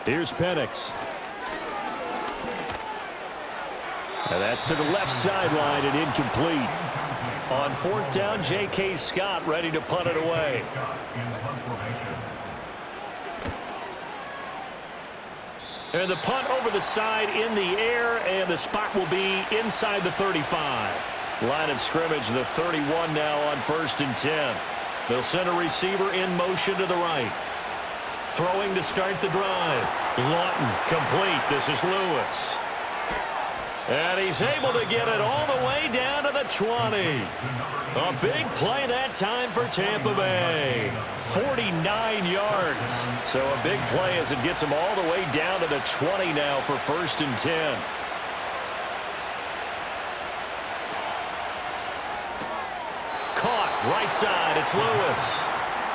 Here's Penix. And that's to the left sideline and incomplete. On 4th down, J.K. Scott ready to punt it away. And the punt over the side in the air, and the spot will be inside the 35. Line of scrimmage, the 31 now on 1st and 10. They'll send a receiver in motion to the right. Throwing to start the drive. Lawton complete. This is Lewis. And he's able to get it all the way down to the 20. A big play that time for Tampa Bay. 49 yards. So a big play as it gets him all the way down to the 20 now for 1st and 10. Caught right side. It's Lewis.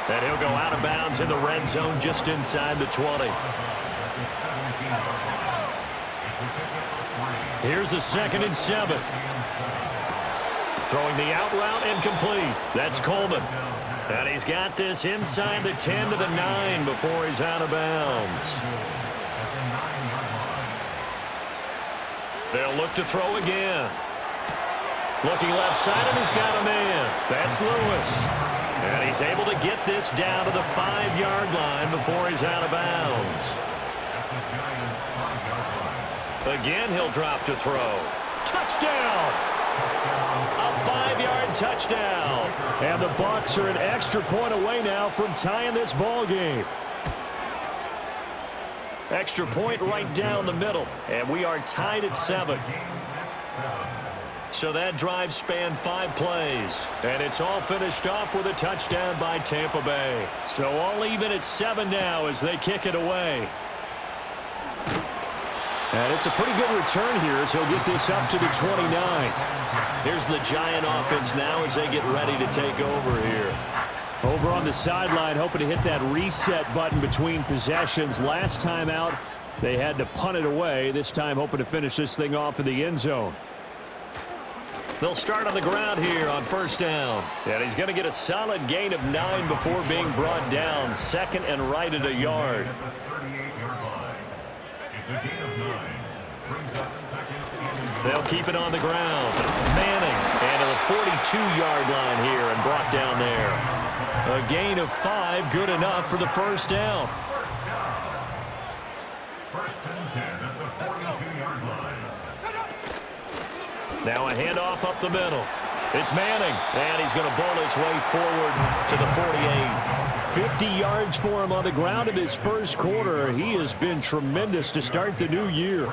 And he'll go out of bounds in the red zone just inside the 20. Here's a 2nd and 7. Throwing the out route incomplete. That's Coleman. And he's got this inside the 10 to the 9 before he's out of bounds. They'll look to throw again. Looking left side, and he's got a man. That's Lewis. And he's able to get this down to the 5-yard line before he's out of bounds. Again, he'll drop to throw. Touchdown! A 5-yard touchdown. And the Bucs are an extra point away now from tying this ball game. Extra point right down the middle. And we are tied at 7. So that drive spanned 5 plays. And it's all finished off with a touchdown by Tampa Bay. So all even at 7 now as they kick it away. And it's a pretty good return here as he'll get this up to the 29. Here's the Giant offense now as they get ready to take over here. Over on the sideline, hoping to hit that reset button between possessions. Last time out, they had to punt it away. This time hoping to finish this thing off in the end zone. They'll start on the ground here on 1st down. And he's going to get a solid gain of 9 before being brought down. 2nd and right at a yard. They'll keep it on the ground. Manning and to the 42-yard line here and brought down there. A gain of 5, good enough for the 1st down. Now a handoff up the middle. It's Manning, and he's going to bowl his way forward to the 48. 50 yards for him on the ground in his first quarter. He has been tremendous to start the new year.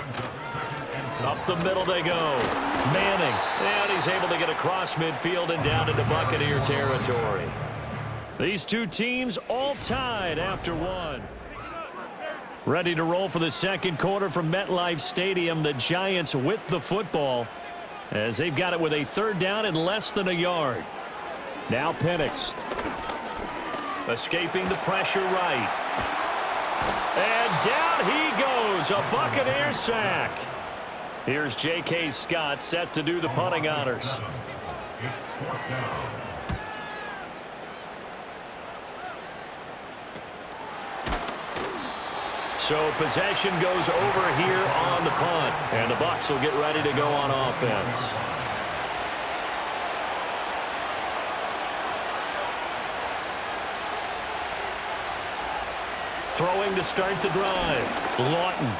Up the middle they go. Manning, and he's able to get across midfield and down into Buccaneer territory. These two teams all tied after 1. Ready to roll for the second quarter from MetLife Stadium. The Giants with the football as they've got it with a 3rd down and less than a yard. Now Penix. Escaping the pressure right. And down he goes. A Buccaneer sack. Here's J.K. Scott set to do the punting honors. So possession goes over here on the punt. And the Bucs will get ready to go on offense. Throwing to start the drive. Lawton.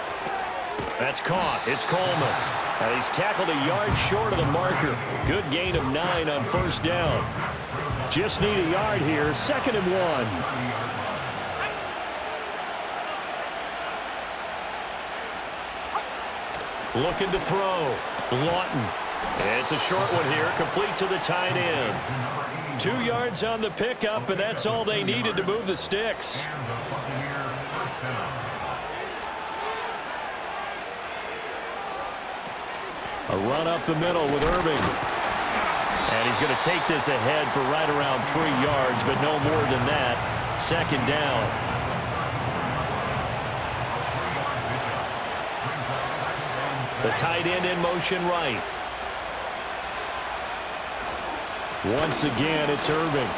That's caught. It's Coleman. And he's tackled a yard short of the marker. Good gain of 9 on 1st down. Just need a yard here. 2nd and 1. Looking to throw. Lawton. It's a short one here, complete to the tight end. 2 yards on the pickup, and that's all they needed to move the sticks. A run up the middle with Irving. And he's going to take this ahead for right around 3 yards, but no more than that. 2nd down. The tight end in motion right. Once again, it's Irving.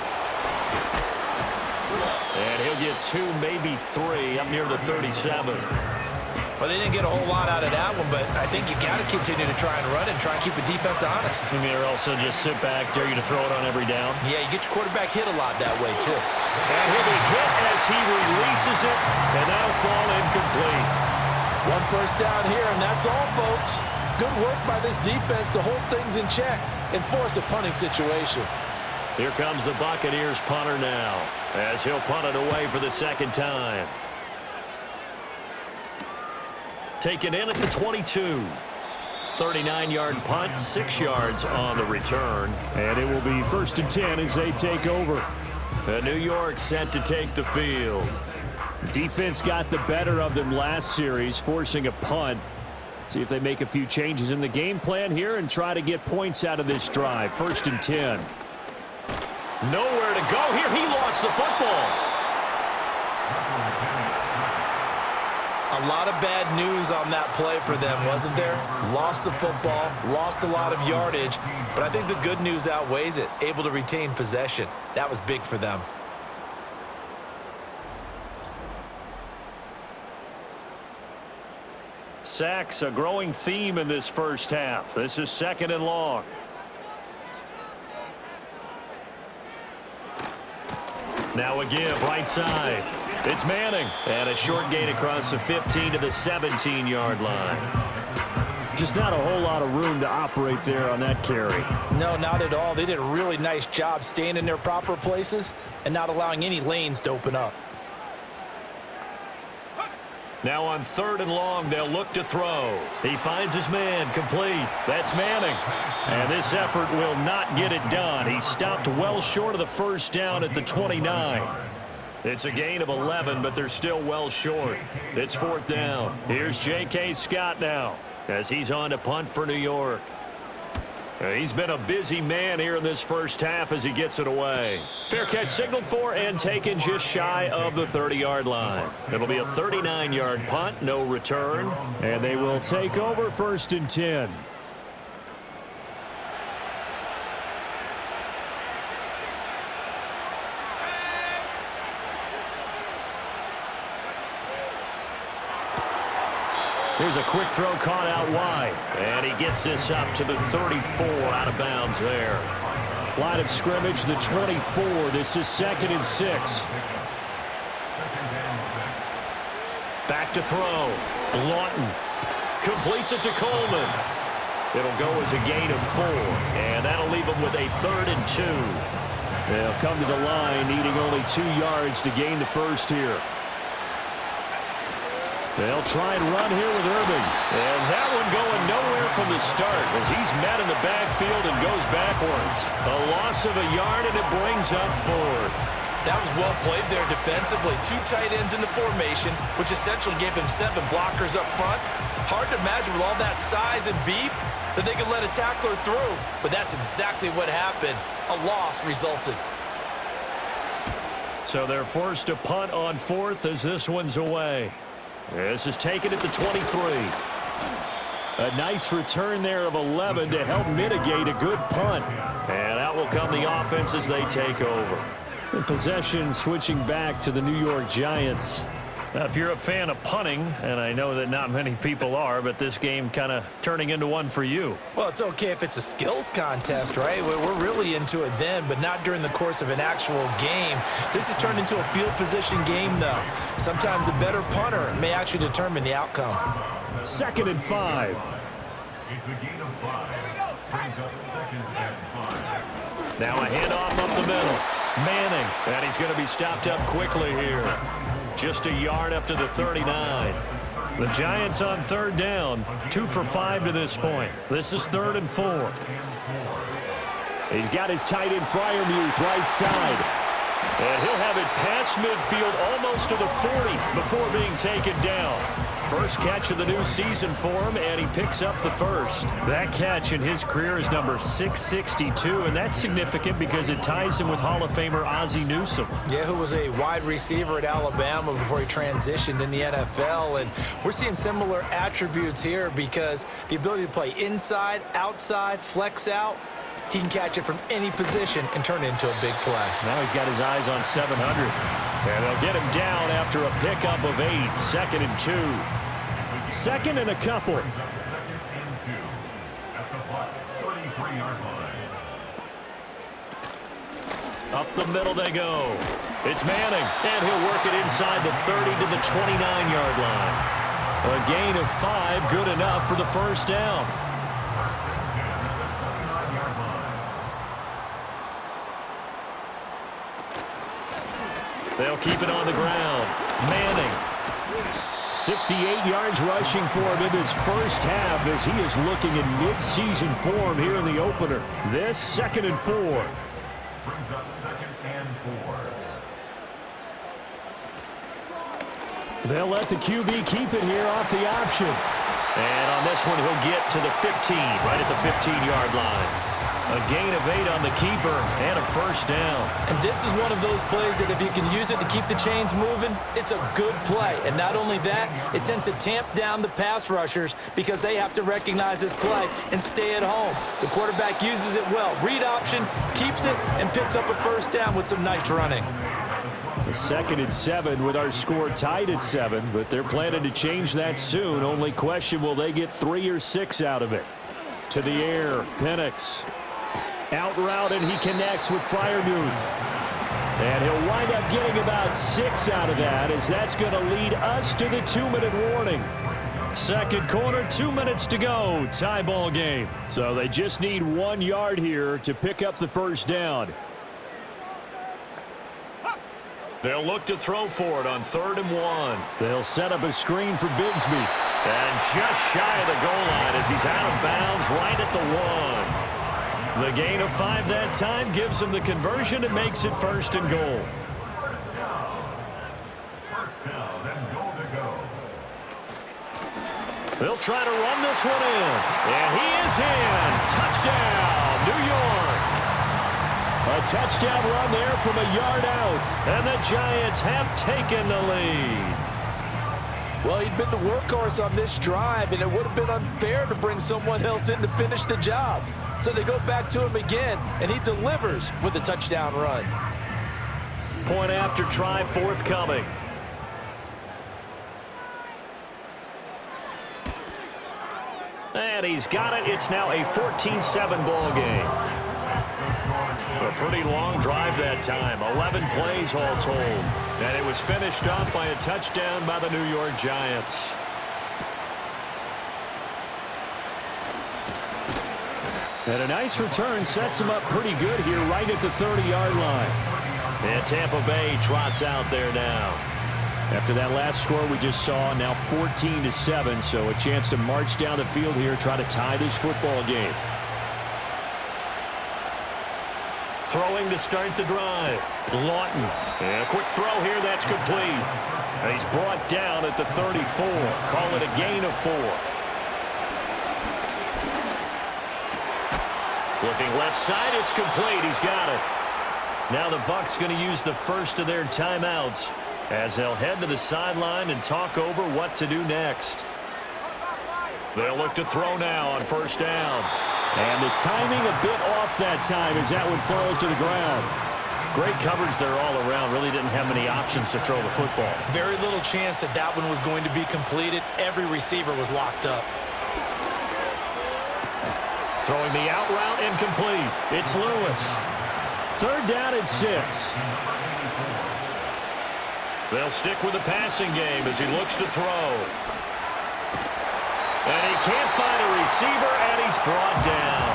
And he'll get 2, maybe 3, up near the 37. Well, they didn't get a whole lot out of that one, but I think you got to continue to try and run and try and keep the defense honest. I mean, or also just sit back, dare you to throw it on every down. Yeah, you get your quarterback hit a lot that way, too. And he'll be hit as he releases it, and that'll fall incomplete. One first down here, and that's all, folks. Good work by this defense to hold things in check and force a punting situation. Here comes the Buccaneers punter now, as he'll punt it away for the second time. Taken in at the 22. 39-yard punt, 6 yards on the return. And it will be 1st and 10 as they take over. New York set to take the field. Defense got the better of them last series, forcing a punt. See if they make a few changes in the game plan here and try to get points out of this drive. 1st and 10. Nowhere to go here. He lost the football. A lot of bad news on that play for them, wasn't there? Lost the football, lost a lot of yardage, but I think the good news outweighs it. Able to retain possession. That was big for them. Sacks, a growing theme in this first half. This is 2nd and long. Now a give, right side. It's Manning, and a short gain across the 15 to the 17-yard line. Just not a whole lot of room to operate there on that carry. No, not at all. They did a really nice job staying in their proper places and not allowing any lanes to open up. Now on 3rd and long, they'll look to throw. He finds his man, complete. That's Manning. And this effort will not get it done. He stopped well short of the first down at the 29. It's a gain of 11, but they're still well short. It's 4th down. Here's J.K. Scott now as he's on to punt for New York. He's been a busy man here in this first half as he gets it away. Fair catch signaled for and taken just shy of the 30-yard line. It'll be a 39-yard punt, no return, and they will take over 1st and 10. Here's a quick throw caught out wide. And he gets this up to the 34 out of bounds there. Line of scrimmage, the 24. This is 2nd and 6. Back to throw. Lawton completes it to Coleman. It'll go as a gain of 4. And that'll leave him with a 3rd and 2. They'll come to the line needing only 2 yards to gain the first here. They'll try and run here with Irving. And that one going nowhere from the start as he's met in the backfield and goes backwards. A loss of a yard, and it brings up 4th. That was well played there defensively. 2 tight ends in the formation, which essentially gave him 7 blockers up front. Hard to imagine with all that size and beef that they could let a tackler through. But that's exactly what happened. A loss resulted. So they're forced to punt on 4th as this one's away. This is taken at the 23. A nice return there of 11 to help mitigate a good punt. And out will come the offense as they take over. The possession switching back to the New York Giants. Now, if you're a fan of punting, and I know that not many people are, but this game kind of turning into one for you. Well, it's okay if it's a skills contest, right? We're really into it then, but not during the course of an actual game. This has turned into a field position game, though. Sometimes the better punter may actually determine the outcome. 2nd and 5. It's a gain of 5. Brings up 2nd and 5. Now a handoff up the middle. Manning, and he's going to be stopped up quickly here. Just a yard up to the 39. The Giants on 3rd down, 2 for 5 to this point. This is 3rd and 4. He's got his tight end Freiermuth right side. And he'll have it past midfield almost to the 40 before being taken down. First catch of the new season for him, and he picks up the first. That catch in his career is number 662, and that's significant because it ties him with Hall of Famer Ozzie Newsome. Yeah, who was a wide receiver at Alabama before he transitioned in the NFL. And we're seeing similar attributes here because the ability to play inside, outside, flex out, he can catch it from any position and turn it into a big play. Now he's got his eyes on 700. And they'll get him down after a pickup of 8. 2nd and 2. 2nd and a couple. Second and 2 at the Bucs' 33-yard line. Up the middle they go. It's Manning, and he'll work it inside the 30 to the 29-yard line. A gain of 5, good enough for the first down. First and 10 at the 29-yard line. They'll keep it on the ground. Manning. 68 yards rushing for him in this first half as he is looking in mid-season form here in the opener. This 2nd and 4. Brings up 2nd and 4. They'll let the QB keep it here off the option. And on this one, he'll get to the 15, right at the 15-yard line. A gain of 8 on the keeper and a first down. And this is one of those plays that if you can use it to keep the chains moving, it's a good play. And not only that, it tends to tamp down the pass rushers because they have to recognize this play and stay at home. The quarterback uses it well. Read option, keeps it, and picks up a first down with some nice running. The 2nd and 7 with our score tied at 7, but they're planning to change that soon. Only question, will they get 3 or 6 out of it? To the air, Penix. Out route, and he connects with Freiermuth. And he'll wind up getting about 6 out of that, as that's going to lead us to the 2-minute warning. Second quarter, 2 minutes to go. Tie ball game. So they just need 1 yard here to pick up the first down. They'll look to throw for it on 3rd and 1. They'll set up a screen for Bigsby. And just shy of the goal line as he's out of bounds right at the 1. The gain of 5 that time gives him the conversion and makes it 1st and goal. First down and goal to go. They'll try to run this one in. And he is in. Touchdown, New York. A touchdown run there from a yard out. And the Giants have taken the lead. Well, he'd been the workhorse on this drive, and it would have been unfair to bring someone else in to finish the job. So they go back to him again, and he delivers with a touchdown run. Point after try forthcoming. And he's got it. It's now a 14-7 ball game. A pretty long drive that time. 11 plays all told. And it was finished up by a touchdown by the New York Giants. And a nice return sets him up pretty good here right at the 30-yard line. And Tampa Bay trots out there now. After that last score we just saw, now 14-7, so a chance to march down the field here, try to tie this football game. Throwing to start the drive. Lawton. And a quick throw here, that's complete. And he's brought down at the 34. Call it a gain of 4. Looking left side, it's complete. He's got it. Now the Bucs going to use the first of their timeouts as they'll head to the sideline and talk over what to do next. They'll look to throw now on first down. And the timing a bit off that time as that one falls to the ground. Great coverage there all around. Really didn't have many options to throw the football. Very little chance that that one was going to be completed. Every receiver was locked up. Throwing the out route incomplete. It's Lewis. 3rd down and 6. They'll stick with the passing game as he looks to throw. And he can't find a receiver, and he's brought down.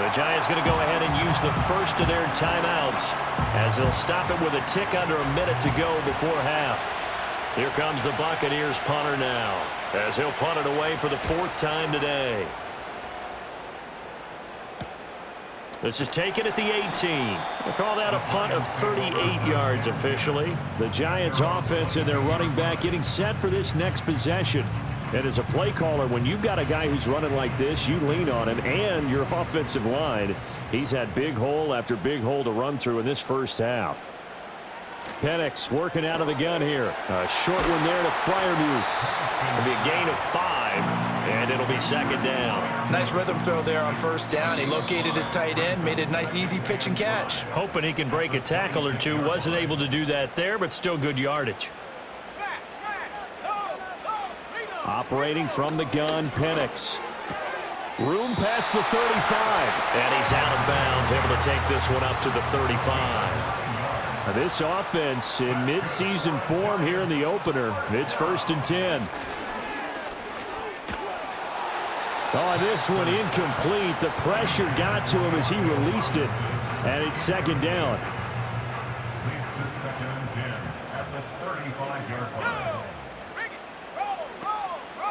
The Giants going to go ahead and use the first of their timeouts as they'll stop it with a tick under a minute to go before half. Here comes the Buccaneers punter now as he'll punt it away for the 4th time today. This is taken at the 18. We'll call that a punt of 38 yards officially. The Giants offense and their running back getting set for this next possession. And as a play caller, when you've got a guy who's running like this, you lean on him and your offensive line. He's had big hole after big hole to run through in this first half. Penix working out of the gun here. A short one there to Freiermuth. It'll be a gain of 5. and it'll be second down. Nice rhythm throw there on first down. He located his tight end, made it a nice easy pitch and catch. Hoping he can break a tackle or two. Wasn't able to do that there, but still good yardage. Operating from the gun, Penix. Room past the 35, and he's out of bounds, able to take this one up to the 35. Now this offense in midseason form here in the opener. It's 1st and 10. Oh, this one incomplete. The pressure got to him as he released it, and it's second down. Leads to 2nd and 10 at the 35-yard line.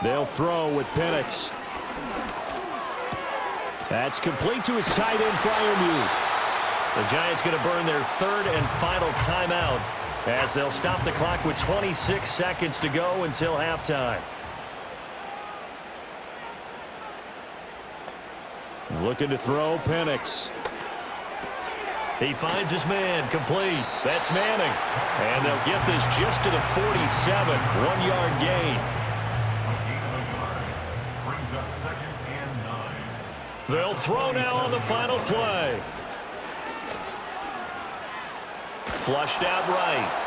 They'll throw with Penix. That's complete to his tight end, Freiermuth. The Giants going to burn their 3rd and final timeout as they'll stop the clock with 26 seconds to go until halftime. Looking to throw, Penix. He finds his man, complete. That's Manning. And they'll get this just to the 47, 1-yard gain. Brings up 2nd and 9. They'll throw now on the final play. Flushed out right.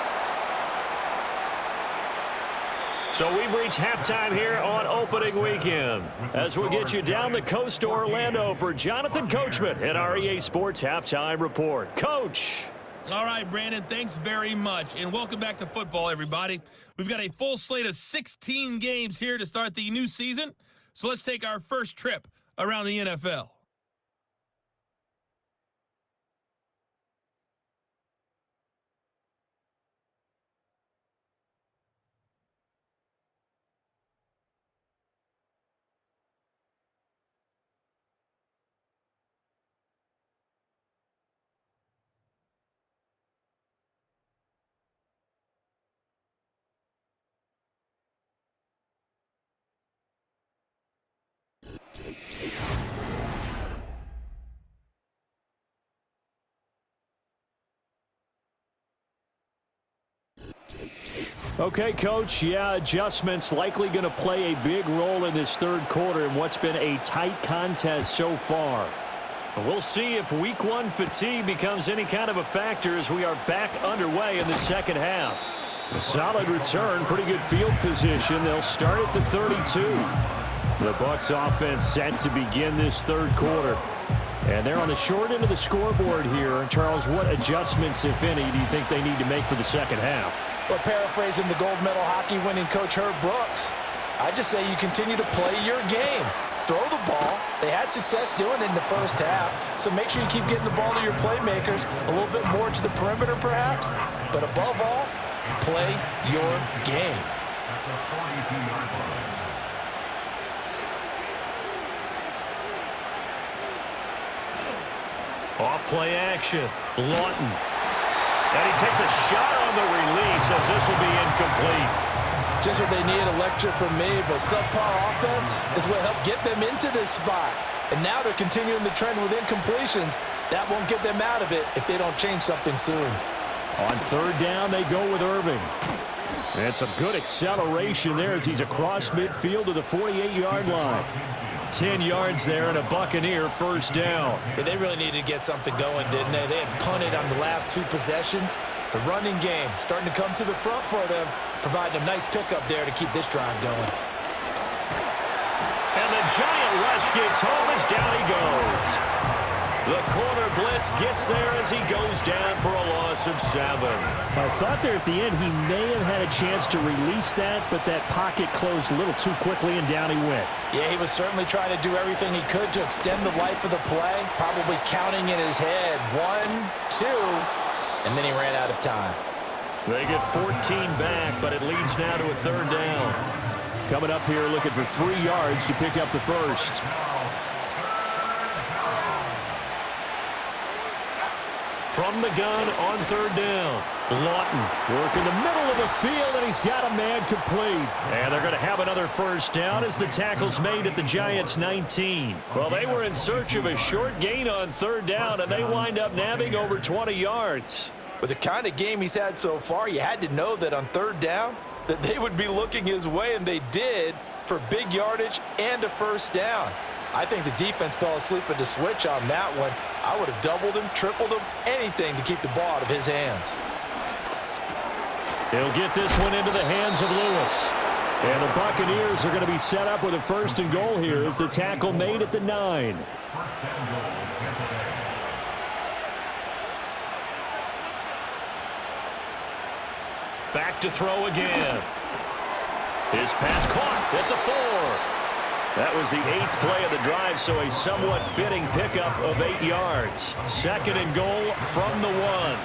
So we've reached halftime here on opening weekend. As we'll get you down the coast to Orlando for Jonathan Coachman at our EA Sports Halftime Report. Coach. All right, Brandon, thanks very much. And welcome back to football, everybody. We've got a full slate of 16 games here to start the new season. So let's take our first trip around the NFL. Okay, Coach, yeah, adjustments likely going to play a big role in this third quarter in what's been a tight contest so far. We'll see if week one fatigue becomes any kind of a factor as we are back underway in the second half. A solid return, pretty good field position. They'll start at the 32. The Bucs offense set to begin this third quarter. And they're on the short end of the scoreboard here. And Charles, what adjustments, if any, do you think they need to make for the second half? Well, paraphrasing the gold medal hockey winning coach Herb Brooks, I just say you continue to play your game. Throw the ball. They had success doing it in the first half, so make sure you keep getting the ball to your playmakers, a little bit more to the perimeter perhaps, but above all, play your game. At the 42-yard line. Off play action. Lawton. And he takes a shot on the release as this will be incomplete. Just what they need, a lecture from me, but subpar offense is what helped get them into this spot. And now they're continuing the trend with incompletions. That won't get them out of it if they don't change something soon. On third down, they go with Irving. And some good acceleration there as he's across midfield to the 48-yard line. 10 yards there and a Buccaneer first down. Yeah, they really needed to get something going, didn't they? They had punted on the last 2 possessions. The running game starting to come to the front for them, providing a nice pickup there to keep this drive going. And the giant rush gets home as down he goes. The corner blitz gets there as he goes down for a loss of 7. I thought there at the end he may have had a chance to release that, but that pocket closed a little too quickly and down he went. Yeah, he was certainly trying to do everything he could to extend the life of the play, probably counting in his head 1, 2, and then he ran out of time. They get 14 back, but it leads now to a third down. Coming up here looking for 3 yards to pick up the first. From the gun on third down. Lawton working the middle of the field, and he's got a man complete. And they're going to have another first down as the tackle's made at the Giants' 19. Well, they were in search of a short gain on third down, and they wind up nabbing over 20 yards. With the kind of game he's had so far, you had to know that on third down that they would be looking his way, and they did. for big yardage and a first down. I think the defense fell asleep at the switch on that one. I would have doubled him, tripled him, anything to keep the ball out of his hands. He'll get this one into the hands of Lewis. And the Buccaneers are going to be set up with a 1st and goal here as the tackle made at the 9. Back to throw again. His pass caught at the 4. That was the 8th play of the drive, so a somewhat fitting pickup of 8 yards. 2nd and goal from the 1.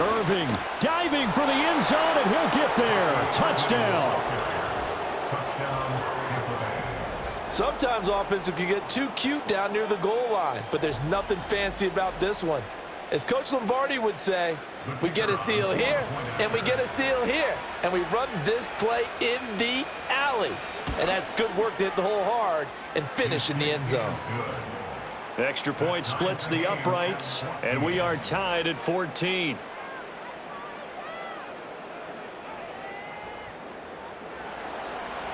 Irving diving for the end zone, and he'll get there. Touchdown. Sometimes offenses can get too cute down near the goal line, but there's nothing fancy about this one. As Coach Lombardi would say, we get a seal here, and we get a seal here, and we run this play in the alley. And that's good work to hit the hole hard and finish in the end zone. Extra point splits the uprights, and we are tied at 14.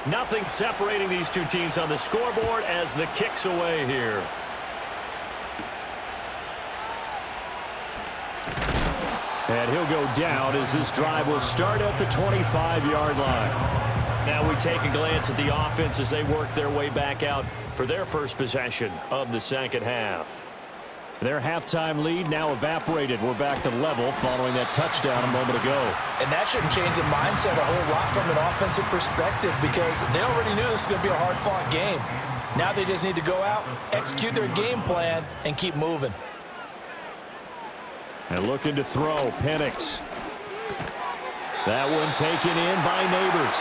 Nothing separating these two teams on the scoreboard as the kick's away here. And he'll go down as this drive will start at the 25-yard line. Now we take a glance at the offense as they work their way back out for their first possession of the second half. Their halftime lead now evaporated. We're back to level following that touchdown a moment ago. And that shouldn't change the mindset a whole lot from an offensive perspective because they already knew this was going to be a hard-fought game. Now they just need to go out, execute their game plan, and keep moving. And looking to throw, Penix. That one taken in by Neighbors.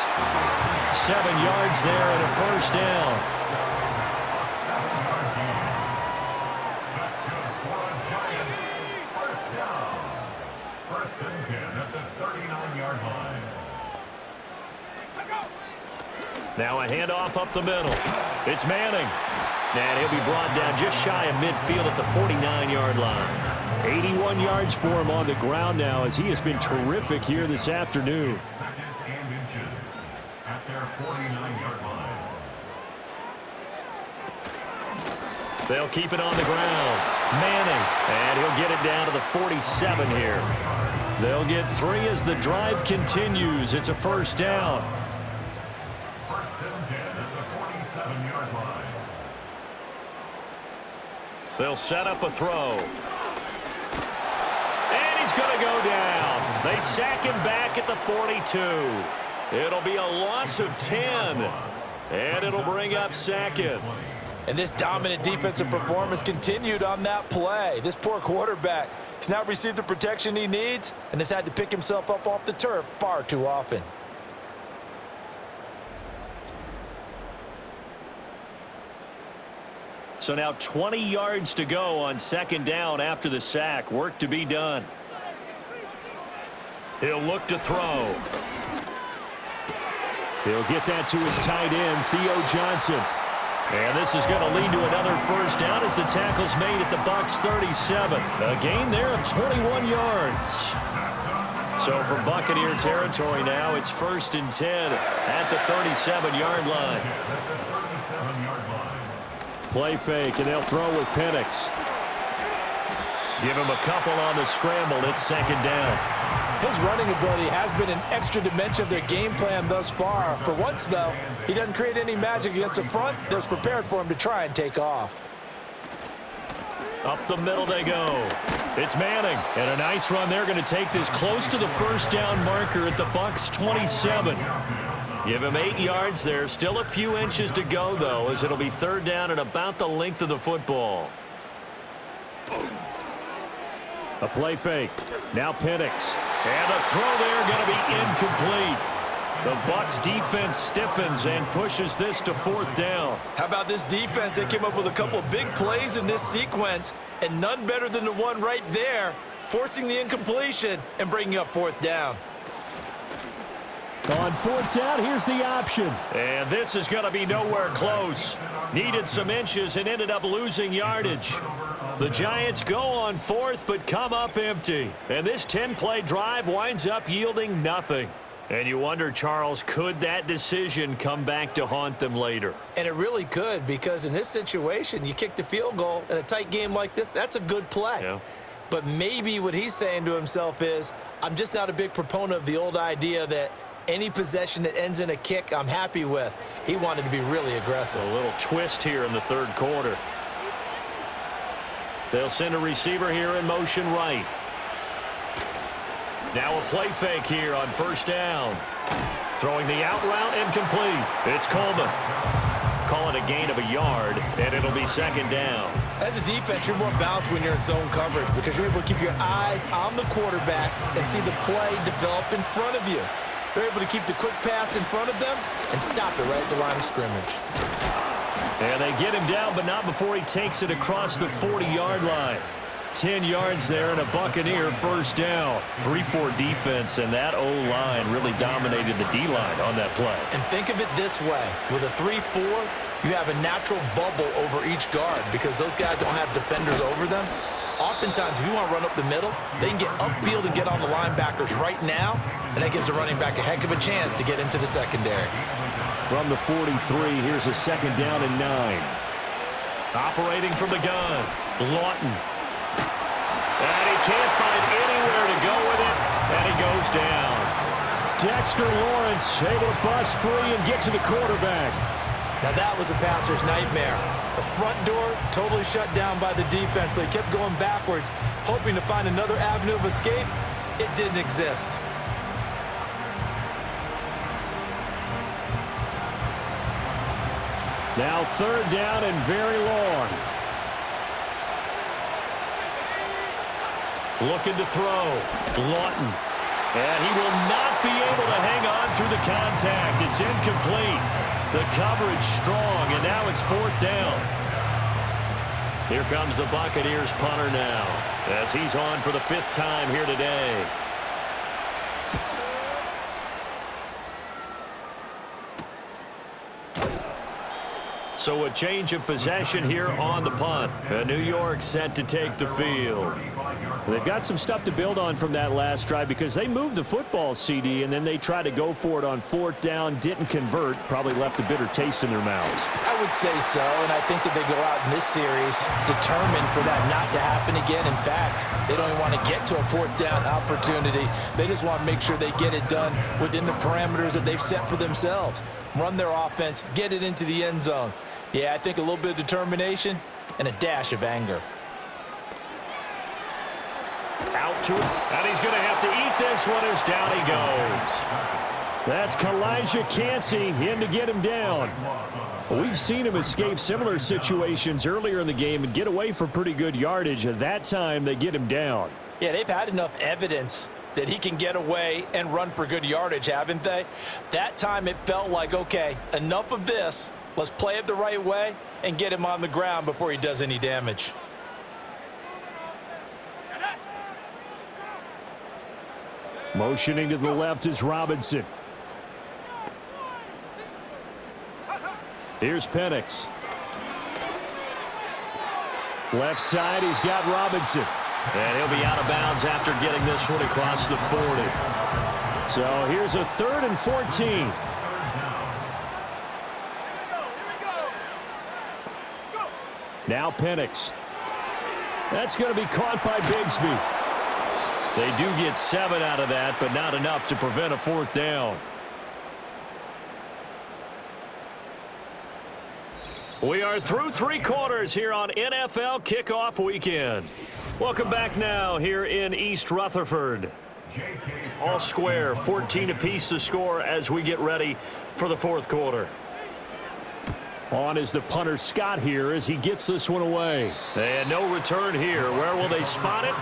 7 yards there and a first down. Now a handoff up the middle. It's Manning. And he'll be brought down just shy of midfield at the 49-yard line. 81 yards for him on the ground now as he has been terrific here this afternoon. They'll keep it on the ground. Manning. And he'll get it down to the 47 here. They'll get 3 as the drive continues. It's a first down. They'll set up a throw. And he's going to go down. They sack him back at the 42. It'll be a loss of 10. And it'll bring up 2nd. And this dominant defensive performance continued on that play. This poor quarterback has now received the protection he needs and has had to pick himself up off the turf far too often. So now 20 yards to go on 2nd down after the sack. Work to be done. He'll look to throw. He'll get that to his tight end, Theo Johnson. And this is going to lead to another first down as the tackle's made at the Bucs 37. A gain there of 21 yards. So from Buccaneer territory now, it's 1st and 10 at the 37-yard line. Play fake, and they'll throw with Penix. Give him a couple on the scramble. It's 2nd down. His running ability has been an extra dimension of their game plan thus far. For once, though, he doesn't create any magic against the front that's prepared for him to try and take off. Up the middle they go. It's Manning. And a nice run. They're going to take this close to the first down marker at the Bucs 27. Give him 8 yards there. Still a few inches to go, though, as it'll be 3rd down and about the length of the football. A play fake. Now Penix. And the throw there going to be incomplete. The Bucs defense stiffens and pushes this to 4th down. How about this defense? They came up with a couple of big plays in this sequence, and none better than the one right there, forcing the incompletion and bringing up 4th down. On fourth down, here's the option. And this is going to be nowhere close. Needed some inches and ended up losing yardage. The Giants go on fourth but come up empty. And this 10-play drive winds up yielding nothing. And you wonder, Charles, could that decision come back to haunt them later? And it really could, because in this situation, you kick the field goal in a tight game like this, that's a good play. Yeah. But maybe what he's saying to himself is, I'm just not a big proponent of the old idea that any possession that ends in a kick, I'm happy with. He wanted to be really aggressive. A little twist here in the third quarter. They'll send a receiver here in motion right. Now a play fake here on first down. Throwing the out route incomplete. It's Coleman. Call it a gain of a yard, and it'll be second down. As a defense, you're more balanced when you're in zone coverage because you're able to keep your eyes on the quarterback and see the play develop in front of you. They're able to keep the quick pass in front of them and stop it right at the line of scrimmage. And they get him down, but not before he takes it across the 40-yard line. 10 yards there and a Buccaneer first down. 3-4 defense, and that O-line really dominated the D-line on that play. And think of it this way. With a 3-4, you have a natural bubble over each guard because those guys don't have defenders over them. Oftentimes, if you want to run up the middle, they can get upfield and get on the linebackers right now, and that gives the running back a heck of a chance to get into the secondary. From the 43, here's a second down and 9. Operating from the gun, Lawton. And he can't find anywhere to go with it, and he goes down. Dexter Lawrence able to bust free and get to the quarterback. Now that was a passer's nightmare. The front door totally shut down by the defense, so he kept going backwards, hoping to find another avenue of escape. It didn't exist. Now third down and very long. Looking to throw. Lawton. And he will not be able to hang on through the contact. It's incomplete. The coverage strong, and now it's fourth down. Here comes the Buccaneers punter now, as he's on for the 5th time here today. So a change of possession here on the punt. And New York set to take the field. They've got some stuff to build on from that last drive because they moved the football, CD, and then they tried to go for it on fourth down, didn't convert, probably left a bitter taste in their mouths. I would say so, and I think that they go out in this series determined for that not to happen again. In fact, they don't even want to get to a fourth down opportunity. They just want to make sure they get it done within the parameters that they've set for themselves. Run their offense, get it into the end zone. Yeah, I think a little bit of determination and a dash of anger. Out to him, and he's going to have to eat this one as down he goes. That's Kalijah Cansey in to get him down. We've seen him escape similar situations earlier in the game and get away for pretty good yardage. At that time, they get him down. Yeah, they've had enough evidence that he can get away and run for good yardage, haven't they? That time it felt like, okay, enough of this. Let's play it the right way and get him on the ground before he does any damage. Motioning to the left is Robinson. Here's Penix. Left side, he's got Robinson. And he'll be out of bounds after getting this one across the 40. So here's a 3rd and 14. Now Penix. That's going to be caught by Bigsby. They do get 7 out of that, but not enough to prevent a fourth down. We are through 3 quarters here on NFL Kickoff Weekend. Welcome back now here in East Rutherford. All square, 14 apiece to score as we get ready for the 4th quarter. On is the punter Scott here as he gets this one away. And no return here. Where will they spot it?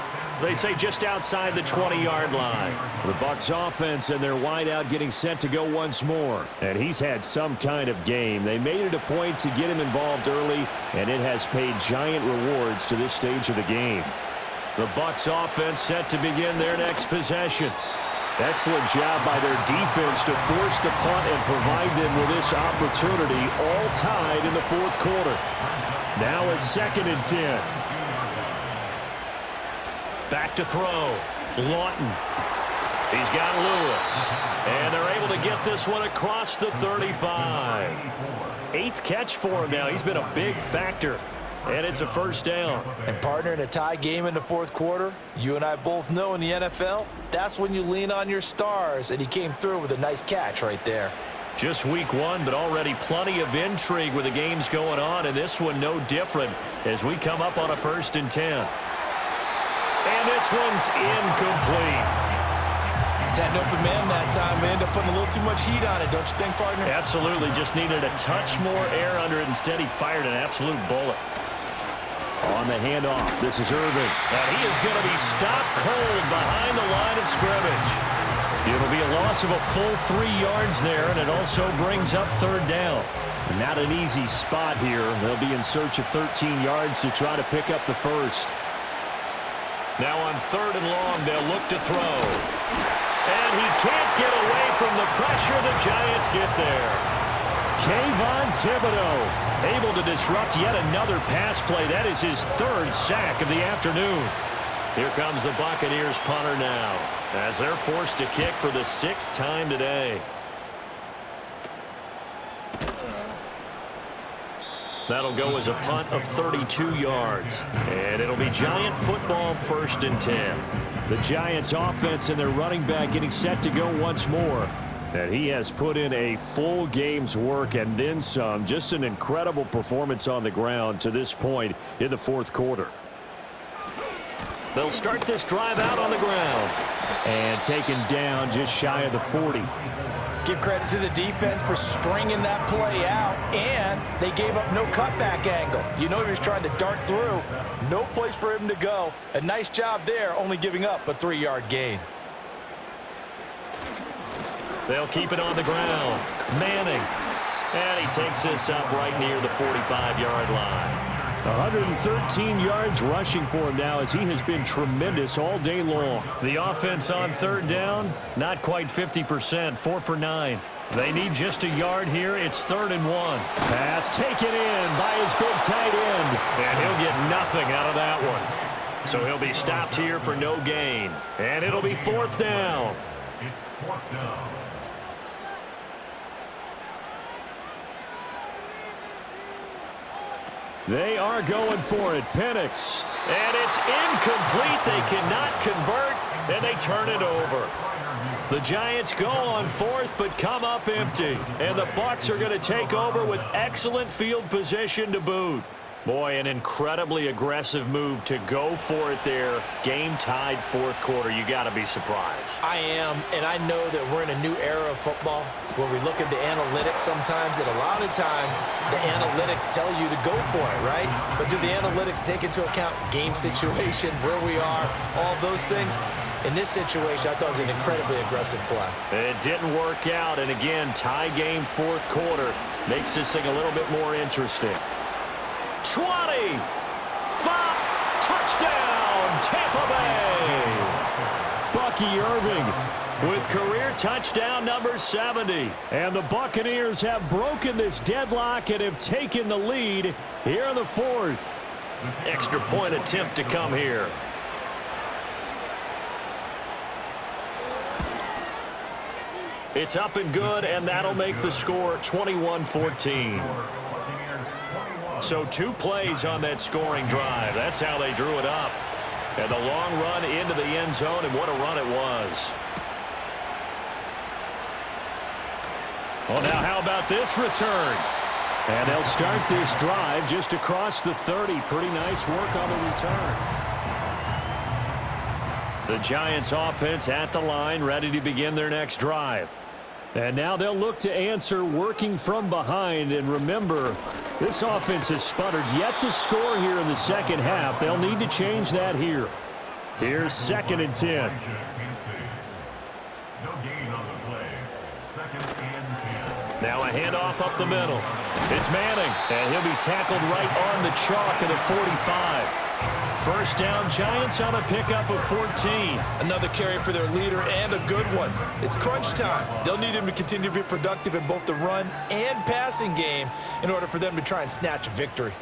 They say just outside the 20-yard line. The Bucs offense and their wideout getting set to go once more. And he's had some kind of game. They made it a point to get him involved early, and it has paid giant rewards to this stage of the game. The Bucs offense set to begin their next possession. Excellent job by their defense to force the punt and provide them with this opportunity, all tied in the fourth quarter. Now a 2nd and 10. Back to throw. Lawton. He's got Lewis. And they're able to get this one across the 35. 8th catch for him now. He's been a big factor. And it's a 1st down. And partner, in a tie game in the fourth quarter, you and I both know in the NFL, that's when you lean on your stars. And he came through with a nice catch right there. Just week 1, but already plenty of intrigue with the games going on. And this one no different as we come up on a 1st and 10. And this one's incomplete. Had an open man that time. They ended up putting a little too much heat on it, don't you think, partner? Absolutely. Just needed a touch more air under it. Instead, he fired an absolute bullet. On the handoff, this is Irving. And he is going to be stopped cold behind the line of scrimmage. It'll be a loss of a full 3 yards there, and it also brings up 3rd down. Not an easy spot here. They'll be in search of 13 yards to try to pick up the 1st. Now on 3rd and long, they'll look to throw. And he can't get away from the pressure. The Giants get there. Kayvon Thibodeaux able to disrupt yet another pass play. That is his 3rd sack of the afternoon. Here comes the Buccaneers punter now as they're forced to kick for the 6th time today. That'll go as a punt of 32 yards. And it'll be Giant football, 1st and 10. The Giants offense and their running back getting set to go once more. And he has put in a full game's work and then some. Just an incredible performance on the ground to this point in the fourth quarter. They'll start this drive out on the ground. And taken down just shy of the 40. Give credit to the defense for stringing that play out, and they gave up no cutback angle. You know he was trying to dart through. No place for him to go. A nice job there, only giving up a 3-yard gain. They'll keep it on the ground. Manning. And he takes this up right near the 45-yard line. 113 yards rushing for him now as he has been tremendous all day long. The offense on 3rd down, not quite 50%, 4 for 9. They need just a yard here. It's 3rd and 1. Pass taken in by his big tight end. And he'll get nothing out of that one. So he'll be stopped here for no gain. And it'll be 4th down. It's 4th down. They are going for it. Penix. And it's incomplete. They cannot convert, and they turn it over. The Giants go on 4th, but come up empty. And the Bucs are going to take over with excellent field position to boot. Boy, an incredibly aggressive move to go for it there. Game-tied 4th quarter. You got to be surprised. I am, and I know that we're in a new era of football where we look at the analytics sometimes, and a lot of time the analytics tell you to go for it, right? But do the analytics take into account game situation, where we are, all those things? In this situation, I thought it was an incredibly aggressive play. It didn't work out, and again, tie game 4th quarter makes this thing a little bit more interesting. 20, 5, touchdown, Tampa Bay. Bucky Irving with career touchdown number 70. And the Buccaneers have broken this deadlock and have taken the lead here in the 4th. Extra point attempt to come here. It's up and good, and that'll make the score 21-14. So 2 plays on that scoring drive. That's how they drew it up. And the long run into the end zone, and what a run it was. Well, now how about this return? And they'll start this drive just across the 30. Pretty nice work on the return. The Giants offense at the line, ready to begin their next drive. And now they'll look to answer working from behind. And remember, this offense has sputtered yet to score here in the second half. They'll need to change that here. Here's 2nd and 10. No gain on the play. 2nd and 10. Now a handoff up the middle. It's Manning, and he'll be tackled right on the chalk of the 45. First down, Giants on a pickup of 14. Another carry for their leader and a good one. It's crunch time. They'll need him to continue to be productive in both the run and passing game in order for them to try and snatch a victory.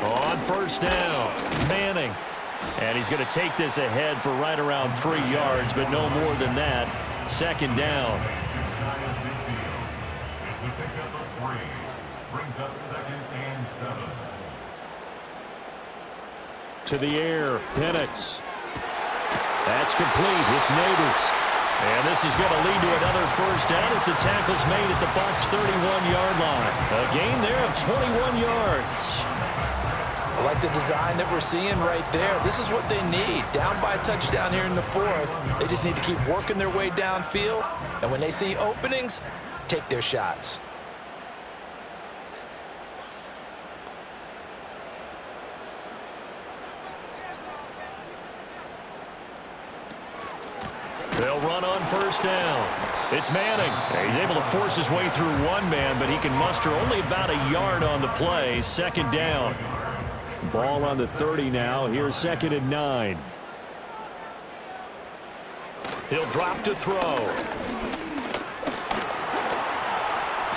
On first down, Manning. And he's going to take this ahead for right around 3 yards, but no more than that. Second down. It's a pickup of 3. Brings up 2nd and 7. To the air, Penix. That's complete. It's Neighbors. And this is going to lead to another first down as the tackle's made at the Bucs' 31-yard line. A gain there of 21 yards. I like the design that we're seeing right there. This is what they need. Down by a touchdown here in the 4th. They just need to keep working their way downfield. And when they see openings, take their shots. They'll run on first down. It's Manning. He's able to force his way through one man, but he can muster only about a yard on the play. Second down. Ball on the 30 now. Here's 2nd and 9. He'll drop to throw.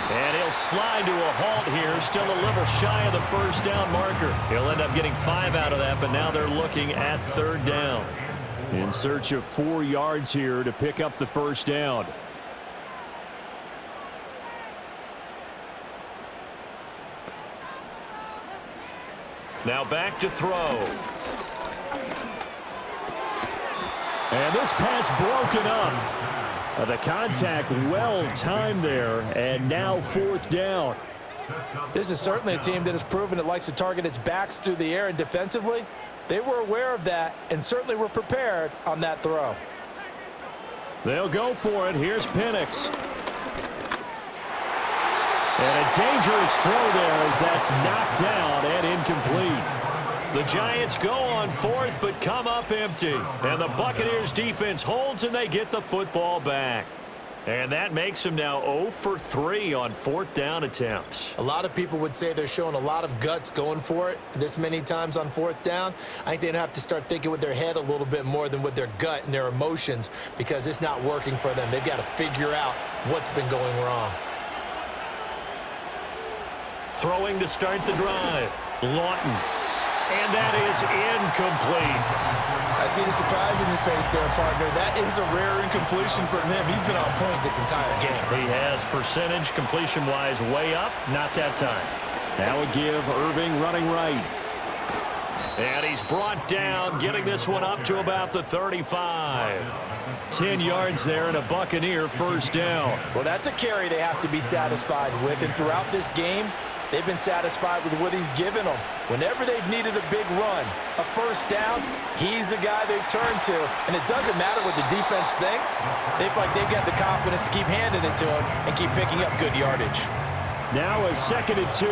And he'll slide to a halt here. Still a little shy of the first down marker. He'll end up getting 5 out of that, but now they're looking at 3rd down. In search of 4 yards here to pick up the first down. Now back to throw. And this pass broken up. The contact well timed there, and now 4th down. This is certainly a team that has proven it likes to target its backs through the air, and defensively, they were aware of that and certainly were prepared on that throw. They'll go for it. Here's Penix. And a dangerous throw there as that's knocked down and incomplete. The Giants go on 4th but come up empty. And the Buccaneers defense holds and they get the football back. And that makes them now 0 for 3 on 4th down attempts. A lot of people would say they're showing a lot of guts going for it this many times on 4th down. I think they'd have to start thinking with their head a little bit more than with their gut and their emotions, because it's not working for them. They've got to figure out what's been going wrong. Throwing to start the drive. Lawton. And that is incomplete. I see the surprise in your face there, partner. That is a rare incompletion from him. He's been on point this entire game. He has percentage completion-wise way up. Not that time. Now a give. Irving running right. And he's brought down, getting this one up to about the 35. 10 yards there and a Buccaneer first down. Well, that's a carry they have to be satisfied with, and throughout this game, they've been satisfied with what he's given them. Whenever they've needed a big run, a first down, he's the guy they've turned to. And it doesn't matter what the defense thinks. They feel like they've got the confidence to keep handing it to him and keep picking up good yardage. Now a 2nd and 2.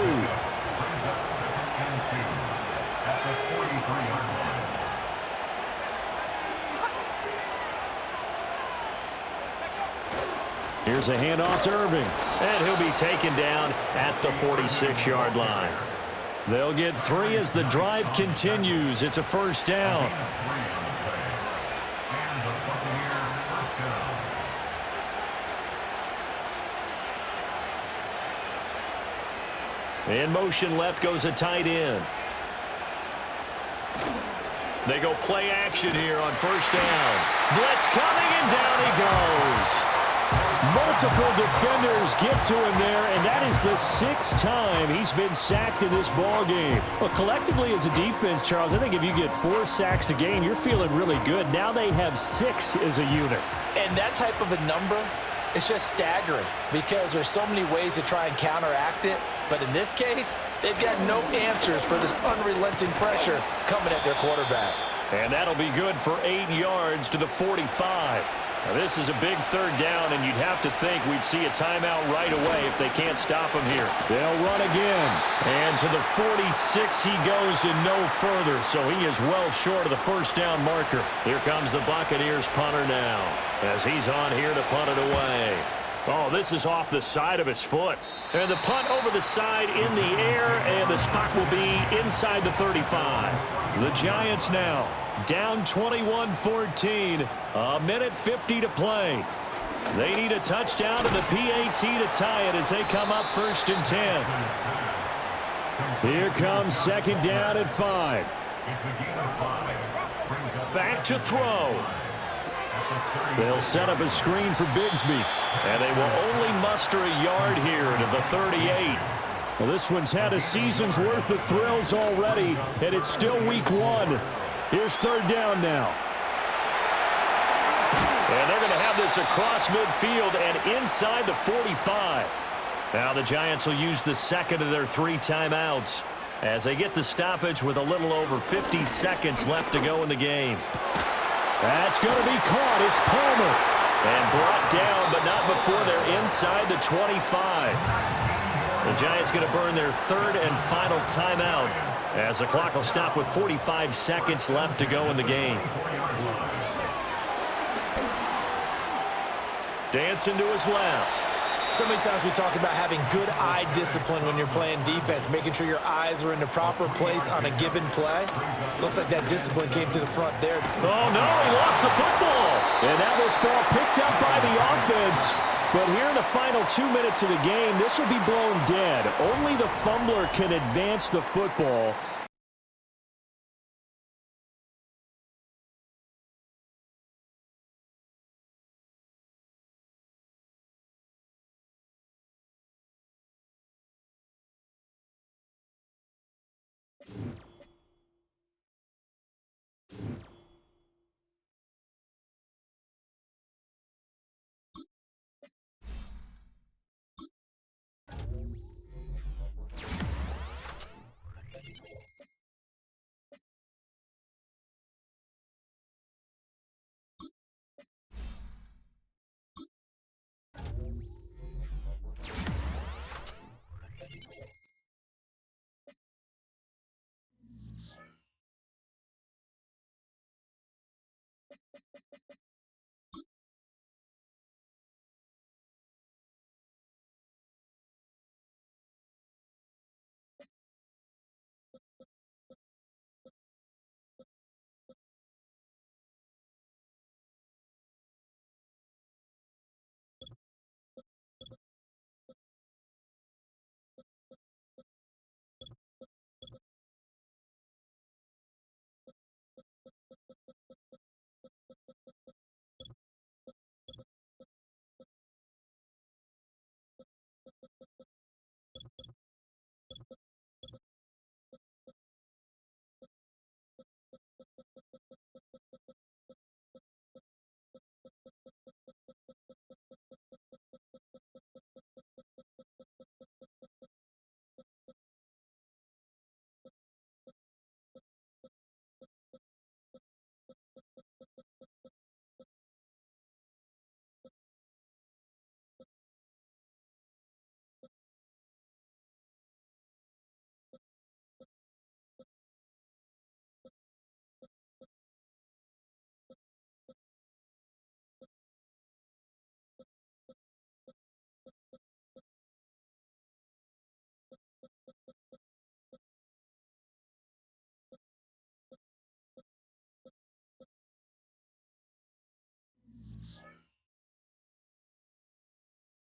Here's a handoff to Irving. And he'll be taken down at the 46-yard line. They'll get 3 as the drive continues. It's a first down. In motion left goes a tight end. They go play action here on first down. Blitz coming, and down he goes. Multiple defenders get to him there, and that is the 6th time he's been sacked in this ball game. Well, collectively as a defense, Charles, I think if you get 4 sacks a game, you're feeling really good. Now they have 6 as a unit. And that type of a number is just staggering because there's so many ways to try and counteract it. But in this case, they've got no answers for this unrelenting pressure coming at their quarterback. And that'll be good for 8 yards to the 45. Now, this is a big 3rd down, and you'd have to think we'd see a timeout right away if they can't stop him here. They'll run again. And to the 46 he goes and no further, so he is well short of the first down marker. Here comes the Buccaneers punter now as he's on here to punt it away. Oh, this is off the side of his foot. And the punt over the side in the air, and the spot will be inside the 35. The Giants now down 21-14. A minute 50 to play. They need a touchdown to the PAT to tie it as they come up 1st and 10. Here comes 2nd down at 5. Back to throw. They'll set up a screen for Bigsby. And they will only muster a yard here to the 38. Well, this one's had a season's worth of thrills already, and it's still week 1. Here's 3rd down now. And they're going to have this across midfield and inside the 45. Now the Giants will use the second of their 3 timeouts as they get the stoppage with a little over 50 seconds left to go in the game. That's going to be caught. It's Palmer. And brought down, but not before they're inside the 25. The Giants going to burn their 3rd and final timeout as the clock will stop with 45 seconds left to go in the game. Dancing to his left. So many times we talk about having good eye discipline when you're playing defense, making sure your eyes are in the proper place on a given play. Looks like that discipline came to the front there. Oh, no, he lost the football. And now this ball picked up by the offense. But here in the final 2 minutes of the game, this will be blown dead. Only the fumbler can advance the football.